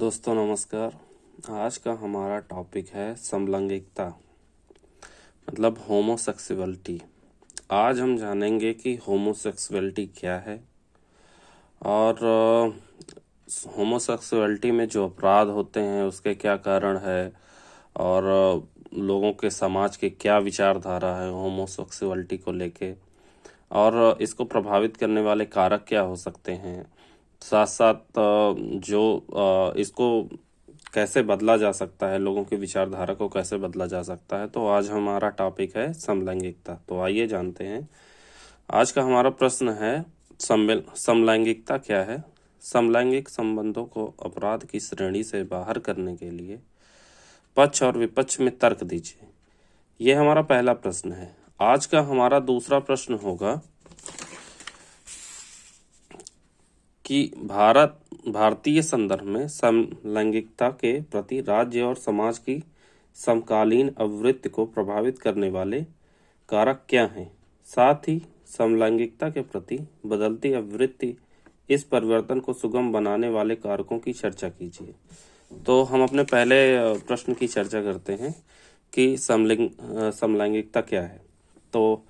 दोस्तों नमस्कार। आज का हमारा टॉपिक है समलैंगिकता मतलब होमोसेक्सुअलिटी। आज हम जानेंगे कि होमोसेक्सुअलिटी क्या है और होमोसेक्सुअलिटी में जो अपराध होते हैं उसके क्या कारण है और लोगों के समाज के क्या विचारधारा है होमोसेक्सुअलिटी को लेके और इसको प्रभावित करने वाले कारक क्या हो सकते हैं, साथ साथ जो इसको कैसे बदला जा सकता है, लोगों की विचारधारा को कैसे बदला जा सकता है। तो आज हमारा टॉपिक है समलैंगिकता। तो आइए जानते हैं। आज का हमारा प्रश्न है समलैंगिकता क्या है। समलैंगिक संबंधों को अपराध की श्रेणी से बाहर करने के लिए पक्ष और विपक्ष में तर्क दीजिए। यह हमारा पहला प्रश्न है। आज का हमारा दूसरा प्रश्न होगा कि भारतीय संदर्भ में समलैंगिकता के प्रति राज्य और समाज की समकालीन आवृत्ति को प्रभावित करने वाले कारक क्या हैं। साथ ही समलैंगिकता के प्रति बदलती आवृत्ति इस परिवर्तन को सुगम बनाने वाले कारकों की चर्चा कीजिए। तो हम अपने पहले प्रश्न की चर्चा करते हैं कि समलैंगिकता क्या है। तो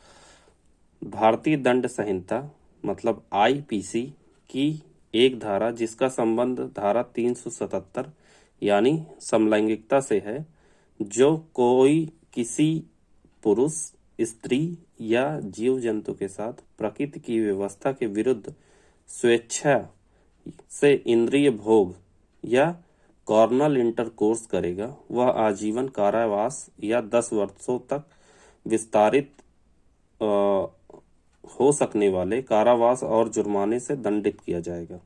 भारतीय दंड संहिता मतलब आईपीसी की एक धारा जिसका संबंध धारा 377 यानी समलैंगिकता से है, जो कोई किसी पुरुष, स्त्री या जीव जंतु के साथ प्रकृति की व्यवस्था के विरुद्ध स्वेच्छा से इंद्रिय भोग या कॉर्नल इंटरकोर्स करेगा, वह आजीवन कारावास या 10 वर्षों तक विस्तारित हो सकने वाले कारावास और जुर्माने से दंडित किया जाएगा।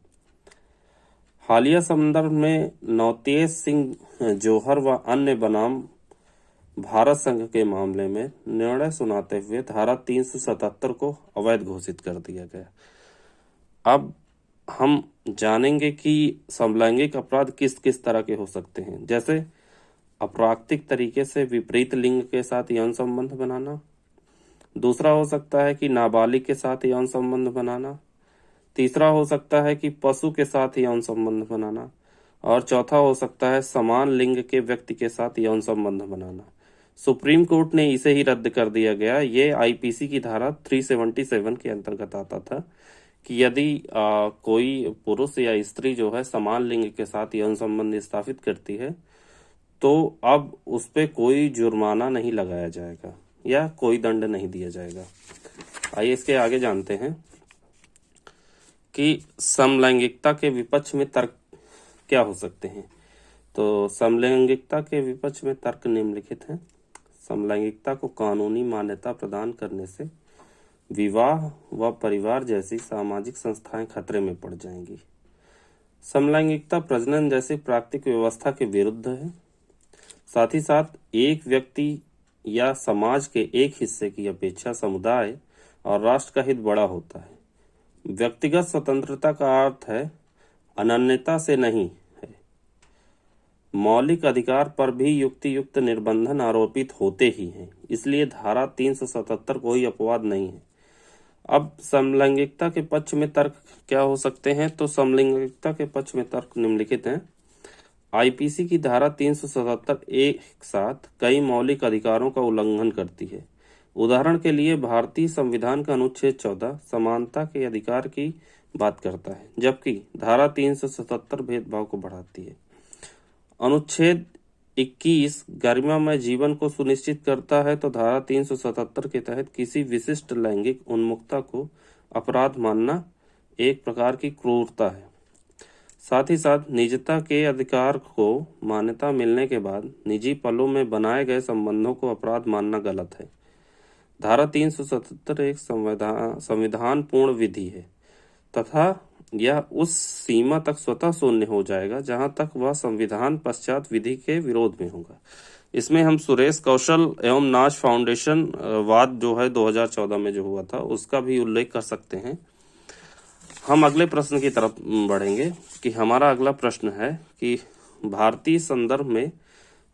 हालिया संदर्भ में नवतेज सिंह जौहर व अन्य बनाम भारत संघ के मामले में निर्णय सुनाते हुए धारा 377 को अवैध घोषित कर दिया गया। अब हम जानेंगे कि समलैंगिक अपराध किस किस तरह के हो सकते हैं, जैसे अप्राकृतिक तरीके से विपरीत लिंग के साथ यौन संबंध बनाना। दूसरा हो सकता है कि नाबालिग के साथ यौन संबंध बनाना। तीसरा हो सकता है कि पशु के साथ यौन संबंध बनाना। और चौथा हो सकता है समान लिंग के व्यक्ति के साथ यौन संबंध बनाना। सुप्रीम कोर्ट ने इसे ही रद्द कर दिया गया। ये आईपीसी की धारा 377 के अंतर्गत आता था कि यदि कोई पुरुष या स्त्री जो है समान लिंग के साथ यौन संबंध स्थापित करती है तो अब उस पर कोई जुर्माना नहीं लगाया जाएगा या कोई दंड नहीं दिया जाएगा। आइए इसके आगे जानते हैं कि समलैंगिकता के विपक्ष में तर्क क्या हो सकते हैं। तो समलैंगिकता के विपक्ष में तर्क निम्नलिखित हैं। समलैंगिकता को कानूनी मान्यता प्रदान करने से विवाह व परिवार जैसी सामाजिक संस्थाएं खतरे में पड़ जाएंगी। समलैंगिकता प्रजनन जैसी प्राकृतिक व्यवस्था के विरुद्ध है। साथ ही साथ एक व्यक्ति या समाज के एक हिस्से की अपेक्षा समुदाय और राष्ट्र का हित बड़ा होता है। व्यक्तिगत स्वतंत्रता का अर्थ है अनन्यता से नहीं है। मौलिक अधिकार पर भी युक्त निर्बंधन आरोपित होते ही हैं, इसलिए धारा 377 कोई अपवाद नहीं है। अब समलैंगिकता के पक्ष में तर्क क्या हो सकते हैं। तो समलैंगिकता के पक्ष में तर्क निम्नलिखित हैं। आईपीसी की धारा 377 एक साथ कई मौलिक अधिकारों का उल्लंघन करती है। उदाहरण के लिए भारतीय संविधान का अनुच्छेद 14 समानता के अधिकार की बात करता है, जबकि धारा 377 भेदभाव को बढ़ाती है। अनुच्छेद 21 गरिमामय जीवन को सुनिश्चित करता है, तो धारा 377 के तहत किसी विशिष्ट लैंगिक उन्मुखता को अपराध मानना एक प्रकार की क्रूरता है। साथ ही साथ निजता के अधिकार को मान्यता मिलने के बाद निजी पलों में बनाए गए संबंधों को अपराध मानना गलत है। धारा 377 एक संविधान पूर्ण विधि है तथा यह उस सीमा तक स्वतः शून्य हो जाएगा जहां तक वह संविधान पश्चात विधि के विरोध में होगा। इसमें हम सुरेश कौशल एवं नाच फाउंडेशन वाद जो है 2014 में जो हुआ था उसका भी उल्लेख कर सकते हैं। हम अगले प्रश्न की तरफ बढ़ेंगे कि हमारा अगला प्रश्न है कि भारतीय संदर्भ में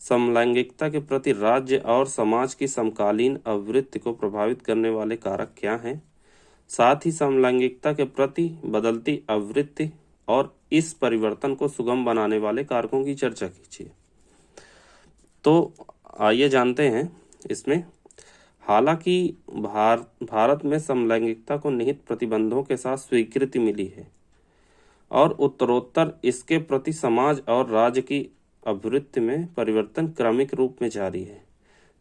समलैंगिकता के प्रति राज्य और समाज की समकालीन आवृत्ति को प्रभावित करने वाले कारक क्या हैं। साथ ही समलैंगिकता के प्रति बदलती आवृत्ति और इस परिवर्तन को सुगम बनाने वाले कारकों की चर्चा कीजिए। तो आइए जानते हैं इसमें। हालांकि भारत में समलैंगिकता को निहित प्रतिबंधों के साथ स्वीकृति मिली है और उत्तरोत्तर इसके प्रति समाज और राज्य की अभिवृत्ति में परिवर्तन क्रमिक रूप में जारी है।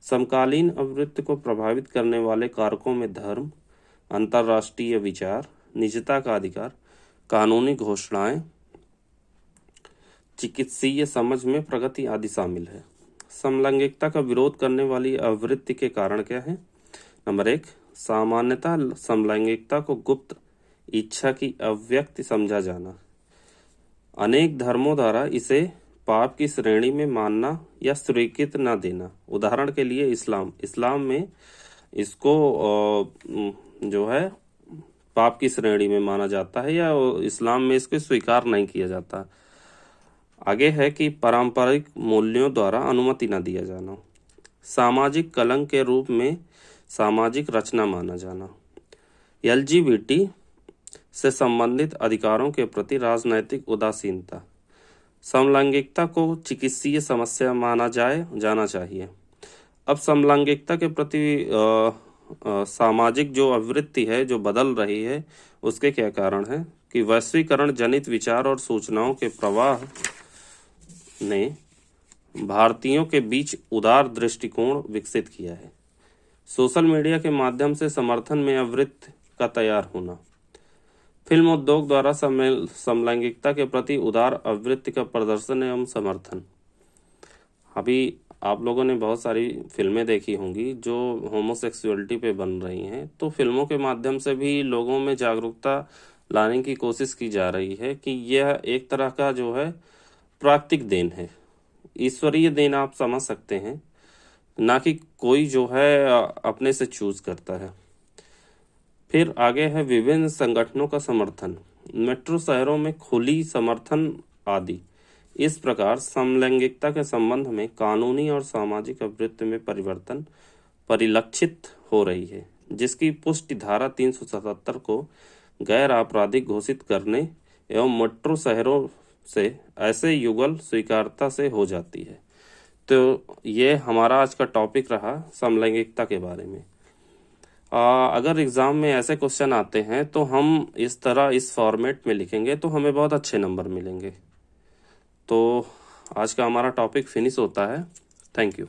समकालीन अभिवृत्ति को प्रभावित करने वाले कारकों में धर्म, अंतर्राष्ट्रीय विचार, निजता का अधिकार, कानूनी घोषणाएं, चिकित्सीय समझ में प्रगति आदि शामिल है। समलैंगिकता का विरोध करने वाली अभिवृत्ति के कारण क्या है? नंबर 1, सामान्यतः समलैंगिकता को गुप्त इच्छा की अभिव्यक्ति समझा जाना। अनेक धर्मों द्वारा इसे पाप की श्रेणी में मानना या स्वीकृत न देना। उदाहरण के लिए इस्लाम में इसको जो है पाप की श्रेणी में माना जाता है या इस्लाम में इसको स्वीकार नहीं किया जाता। आगे है कि पारंपरिक मूल्यों द्वारा अनुमति न दिया जाना। सामाजिक कलंक के रूप में सामाजिक रचना माना जाना। LGBT से संबंधित अधिकारों के प्रति राजनैतिक उदासीनता। समलैंगिकता को चिकित्सीय समस्या माना जाना चाहिए। अब समलैंगिकता के प्रति सामाजिक जो अभिवृत्ति है जो बदल रही है उसके क्या कारण है कि वैश्वीकरण जनित विचार और सूचनाओं के प्रवाह ने भारतीयों के बीच उदार दृष्टिकोण विकसित किया है। सोशल मीडिया के माध्यम से समर्थन में अभिवृत्ति का तैयार होना। फिल्म उद्योग द्वारा समलैंगिकता के प्रति उदार अभिवृत्ति का प्रदर्शन एवं समर्थन। अभी आप लोगों ने बहुत सारी फिल्में देखी होंगी जो होमोसेक्सुअलिटी पे बन रही हैं, तो फिल्मों के माध्यम से भी लोगों में जागरूकता लाने की कोशिश की जा रही है कि यह एक तरह का जो है प्राकृतिक देन है, ईश्वरीय देन आप समझ सकते हैं, ना कि कोई जो है अपने से चूज करता है। फिर आगे है विभिन्न संगठनों का समर्थन, मेट्रो शहरों में खुली समर्थन आदि। इस प्रकार समलैंगिकता के संबंध में कानूनी और सामाजिक अभिवृत्ति में परिवर्तन परिलक्षित हो रही है, जिसकी पुष्टि धारा 377 को गैर आपराधिक घोषित करने एवं मेट्रो शहरों से ऐसे युगल स्वीकारता से हो जाती है। तो ये हमारा आज का टॉपिक रहा समलैंगिकता के बारे में। अगर एग्जाम में ऐसे क्वेश्चन आते हैं तो हम इस तरह इस फॉर्मेट में लिखेंगे तो हमें बहुत अच्छे नंबर मिलेंगे। तो आज का हमारा टॉपिक फिनिश होता है। Thank you.